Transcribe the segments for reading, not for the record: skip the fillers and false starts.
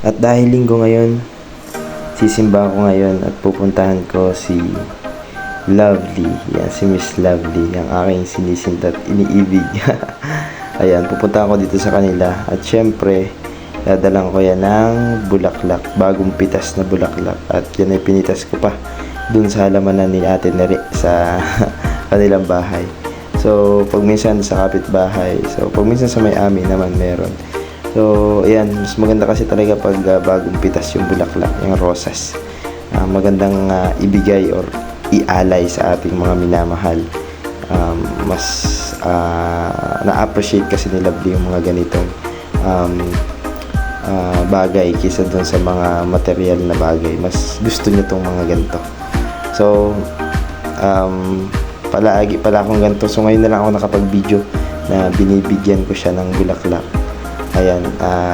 At dahil linggo ngayon, sisimba ako ngayon at pupuntahan ko si Lovely. Yan, si Miss Lovely, ang aking sinisinta at iniibig. Ayan, pupunta ako dito sa kanila. At syempre, dadalang ko yan ng bulaklak, bagong pitas na bulaklak. At yan ay pinitas ko pa dun sa halamanan ni Ate Neri sa kanilang bahay. So, pag minsan sa kapitbahay. So, pag minsan sa may-amin naman meron. So, ayan, mas maganda kasi talaga pag bagong pitas yung bulaklak, yung rosas. Magandang ibigay or ialay sa ating mga minamahal. Mas na-appreciate kasi ni Lovely yung mga ganitong bagay kaysa dun sa mga material na bagay. Mas gusto niya tong mga ganito. So, palagi pala akong ganito. So, ngayon na lang ako nakapag-video na binibigyan ko siya ng bulaklak. Ayan,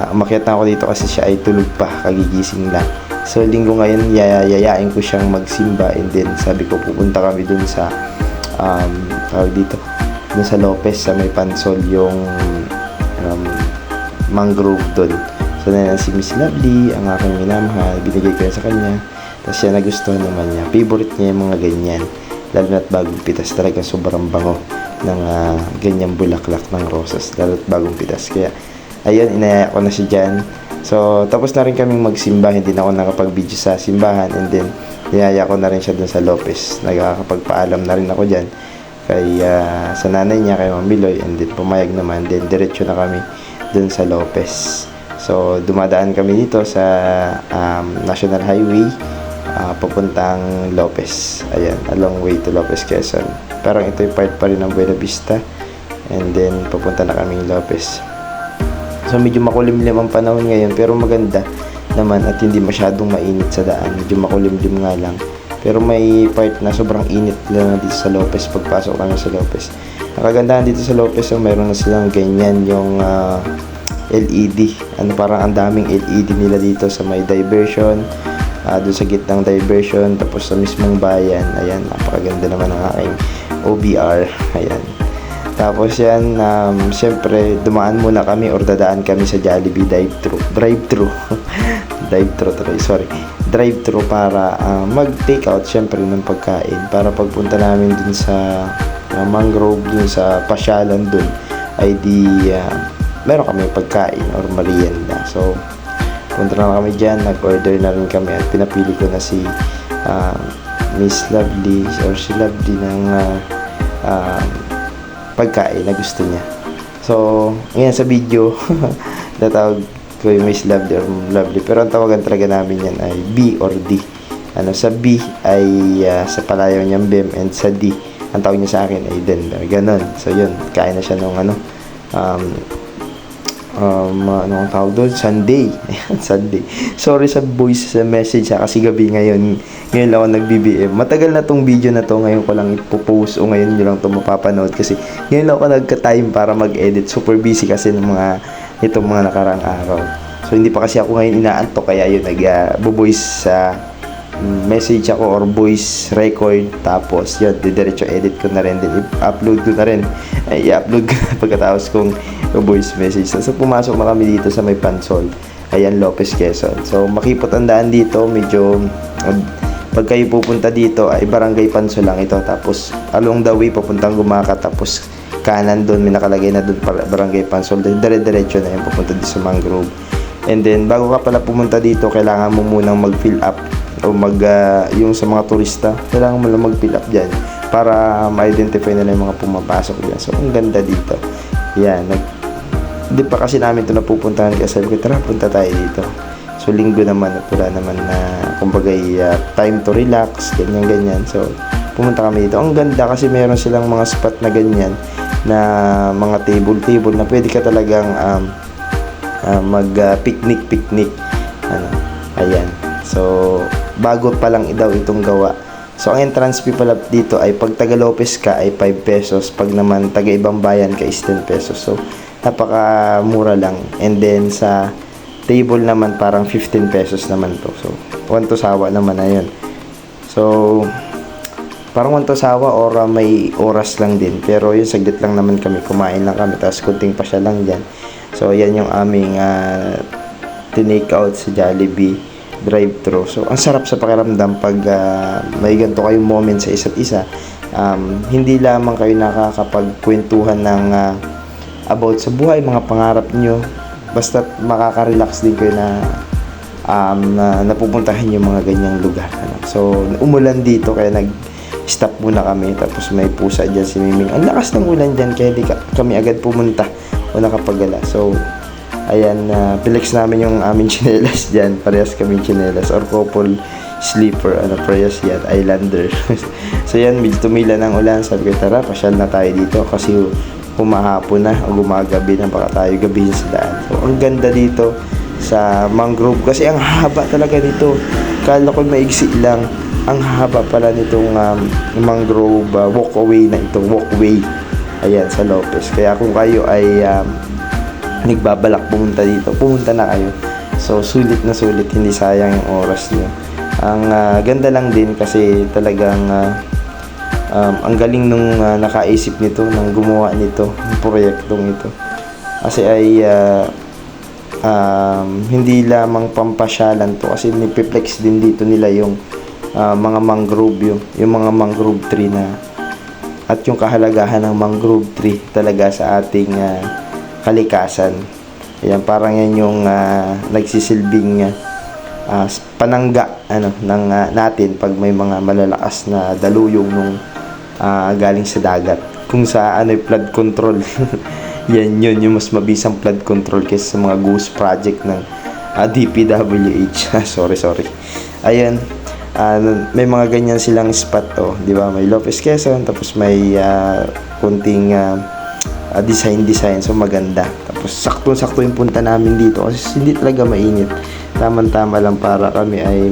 umakyat na ako dito kasi siya ay tulog pa, kagigising lang. So, linggo ngayon, yayayain ko siyang magsimba, and then sabi ko pupunta kami dun sa tawag dito, dun sa Lopez, sa may Pansol, yung mangrove dun. So, na si Miss Lovely, ang aking minamahal, binigay ko yan sa kanya. Tapos siya nagustuhan naman niya. Favorite niya yung mga ganyan. Lalo na't bagong pitas, talaga sobrang bango ng ganyang bulaklak ng rosas. Lalo na't bagong pitas. Kaya, ayun, inaya ko na siya dyan. So, tapos na rin kaming magsimba. Hindi na ako nakapag-video sa simbahan. And then, inaya ko na rin siya dun sa Lopez. Nagkakapagpaalam na rin ako dyan kay, sa nanay niya, kay Mamiloy. And then, pumayag naman. Then, diretso na kami dun sa Lopez. So, dumadaan kami dito sa National Highway papuntang Lopez. Ayan, a long way to Lopez, Quezon. Parang ito yung part pa rin ng Buena Vista. And then, papunta na kaming Lopez. So, medyo makulimlim ang panahon ngayon, pero maganda naman at hindi masyadong mainit sa daan. Medyo makulimlim nga lang. Pero may part na sobrang init lang dito sa Lopez pagpasok kami sa Lopez. Ang kagandahan dito sa Lopez, mayroon na silang ganyan yung LED. Parang ang daming LED nila dito sa may diversion, doon sa gitnang diversion, tapos sa mismong bayan. Ayan, napakaganda naman ng aking OBR. Ayan. Tapos yan, siyempre, dumaan muna kami or dadaan kami sa Jollibee drive-thru para mag-take out siyempre ng pagkain. Para pagpunta namin dun sa mangrove, dun sa pasyalan dun, ay meron kami pagkain or merienda. So, punta na kami dyan, nag-order na rin kami at pinapili ko na si Miss Lovely or si Lovely ng pagkain na gusto niya. So, ngayon sa video, natawag ko yung Miss Lovely or Lovely. Pero ang tawagan talaga namin yan ay B or D. Sa B ay sa palayaw niyang Bem, and sa D, ang tawag niya sa akin ay Denver. Ganon. So, yun. Kain na siya nung anong tawag doon? Sunday. Sunday. Sorry sa voice sa message kasi gabi ngayon lang ako nag-BBM. Matagal na tong video na to, ngayon ko lang ipopost o ngayon nyo lang to mapapanood kasi ngayon lang ako nagka-time para mag-edit. Super busy kasi ng itong mga nakarang araw. So hindi pa kasi ako ngayon inaantok, kaya yun nag-voice sa message ako or voice record, tapos yun, diretso edit ko na rin, din i-upload ko na rin, i-upload ko na pagkatapos kong voice message. So pumasok na kami dito sa may Pansol, ayan, Lopez, Quezon. So makipot ang daan dito, medyo pag kayo pupunta dito ay Barangay Pansol lang ito, tapos along the way papuntang Gumaca, tapos kanan doon may nakalagay na doon Barangay Pansol, dire-diretso na yun papunta dito sa mangrove. And then bago ka pala pumunta dito, kailangan mo munang mag-fill up o yung sa mga turista, kailangan mo lang mag-fill up dyan para ma-identify nila yung mga pumapasok dyan. So, ang ganda dito. Yan, hindi pa kasi namin ito napupuntahan, kaya sabi ko, tara, punta tayo dito. So, linggo naman at wala naman na, kumbagay, time to relax, ganyan-ganyan. So, pumunta kami dito. Ang ganda kasi meron silang mga spot na ganyan, na mga table na pwede ka talagang mag-picnic. Ayan. So, bago pa lang daw itong gawa. So, ang entrance fee pala dito ay pag taga Lopez ka ay 5 pesos. Pag naman taga ibang bayan ka is 10 pesos. So, napakamura lang. And then, sa table naman parang 15 pesos naman to. So, 1 to sawa naman na yun. So, parang 1 to sawa or may oras lang din. Pero yun, saglit lang naman kami. Kumain lang kami. Tapos, kunting pa siya lang dyan. So, yan yung aming tinake out sa Jollibee drive-thru. So, ang sarap sa pakiramdam pag may ganito kayong moment sa isa't isa. Hindi lamang kayo nakakapagkwentuhan ng about sa buhay, mga pangarap nyo, basta makaka-relax din kayo na napupuntahan yung mga ganyang lugar. So, umulan dito kaya nag-stop muna kami. Tapos may pusa dyan si Miming. Ang lakas ng ulan dyan kaya di kami agad pumunta o nakapagala. So, ayan, pilex namin yung aming chinelas dyan. Parehas kami chinelas or couple sleeper, parehas yan, Islander. So, yan, medyo tumila ng ulan. Sabi ko, tara, pasyal na tayo dito kasi humahapon na o gumagabi na baka tayo gabihin sa daan. So, ang ganda dito sa mangrove kasi ang haba talaga nito. Kala ko maigsi lang, ang haba pala nitong mangrove walkway na ito, walkway. Ayan, sa Lopez. Kaya kung kayo ay nagbabalak pumunta dito, pumunta na kayo. So, sulit na sulit, hindi sayang yung oras nyo. Ang ganda lang din kasi talagang ang galing nung nakaisip nito, nang gumawa nito, ng proyektong ito. Kasi ay hindi lamang pampasyalan to kasi nipiplex din dito nila yung mga mangrove, yung mga mangrove tree na at yung kahalagahan ng mangrove tree talaga sa ating kalikasan. Ayan, parang yan yung nagsisilbing panangga ng natin pag may mga malalakas na daluyong nung galing sa dagat. Kung sa flood control. Yan yun, yung mas mabisang flood control kaysa sa mga ghost project ng DPWH. Sorry. Ayan, may mga ganyan silang spot, di ba? May Lopez Quezon, tapos may kunting design. So, maganda. Tapos, sakto yung punta namin dito kasi hindi talaga mainit. Tama-tama lang para kami ay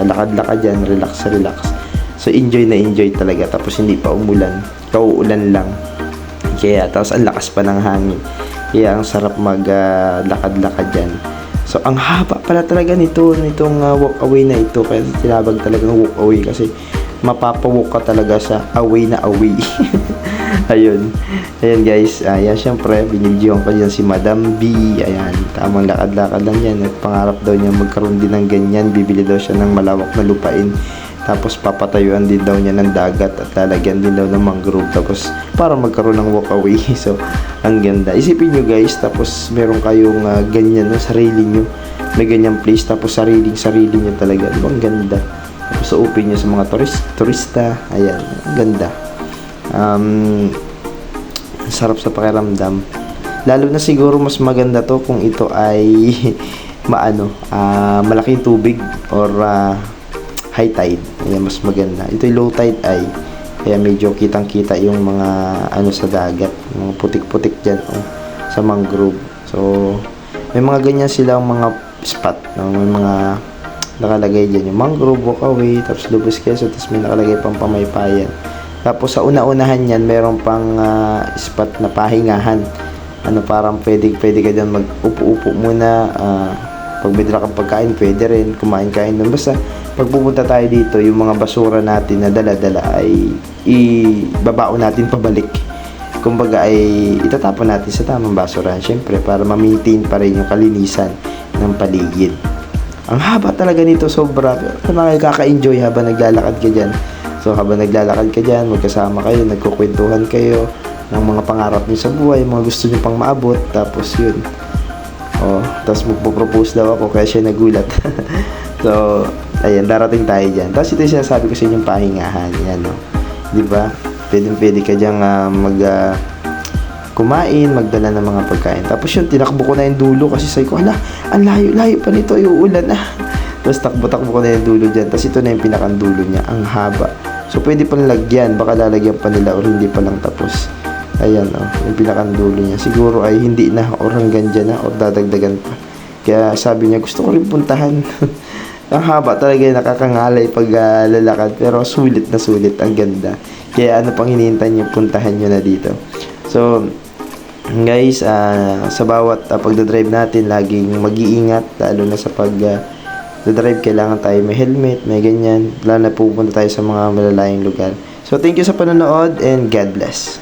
lakad-lakad dyan, relax. So, enjoy talaga. Tapos, hindi pa umulan. Kauulan lang. Kaya, tapos ang lakas pa ng hangin. Kaya, ang sarap lakad-lakad dyan. So, ang haba pala talaga nitong walk away na ito. Kaya tinabag talagang walk away kasi mapapawalk ka talaga sa away na away. Ayun guys. Ayan, syempre, binibidyohan ko dyan si Madam B. Ayan, tamang lakad-lakad lang yan. At pangarap daw niya magkaroon din ng ganyan. Bibili daw siya ng malawak na lupain. Tapos papatayuan din daw niya ng dagat at lalagyan din daw ng mangrove tapos para magkaroon ng walkway. So, ang ganda. Isipin nyo guys, tapos meron kayong ganyan, sarili nyo. May ganyang place, tapos sarili nyo talaga. Diba? Ang ganda. Tapos open nyo sa mga turista. Ayan, ang ganda. Sarap sa pakiramdam. Lalo na siguro mas maganda to kung ito ay malaking tubig or high tide. Ayan, mas maganda. Ito yung low tide ay kaya medyo kitang-kita yung mga sa dagat, mga putik-putik dyan sa mangrove. So, may mga ganyan silang mga spot, may mga nakalagay dyan yung mangrove walkway, tapos Lopez Quezon, tapos may nakalagay pang Pamaypayan. Tapos sa una-unahan yan, meron pang spot na pahingahan. Parang pwede ka dyan mag-upo-upo muna. Pag may dala kang pagkain, pwede rin kumain-kain doon. Basta, pag pupunta tayo dito, yung mga basura natin na dala-dala ay ibabao natin pabalik. Kumbaga ay itatapon natin sa tamang basurahan. Siyempre, para ma-maintain pa rin yung kalinisan ng paligid. Ang haba talaga nito, sobra. Nakaka-enjoy habang naglalakad ka dyan. So, habang naglalakad ka dyan, magkasama kayo, nagkukwentuhan kayo ng mga pangarap niyo sa buhay, mga gusto niyo pang maabot. Tapos yun. Tapos magpo-propose daw ako kaya siya nagulat. So, ayan, darating tayo dyan. Tapos ito yung sinasabi ko sa inyong pahingahan. Yan, diba? Pwede ka dyan kumain, magdala ng mga pagkain. Tapos yun, tinakbo ko na yung dulo kasi sabi ko, ang layo pa nito, yung ulan na. Tapos takbo ko na yung dulo dyan. Tapos ito na yung pinakandulo niya, ang haba. So, pwede pang lagyan, baka lalagyan pa nila or hindi pa lang tapos. Ayan, yung pinakandulo niya. Siguro ay hindi na or hanggang dyan na or dadagdagan pa. Kaya sabi niya, gusto ko rin puntahan. Ang haba talaga yung nakakangalay pag lalakad. Pero sulit na sulit. Ang ganda. Kaya ano pang hinihintay niyo, puntahan niyo na dito. So, guys, sa bawat pagdadrive natin, laging mag-iingat. Lalo na sa pagdadrive, kailangan tayo may helmet, may ganyan. Lalo na pupunta tayo sa mga malalayang lugar. So, thank you sa panonood and God bless.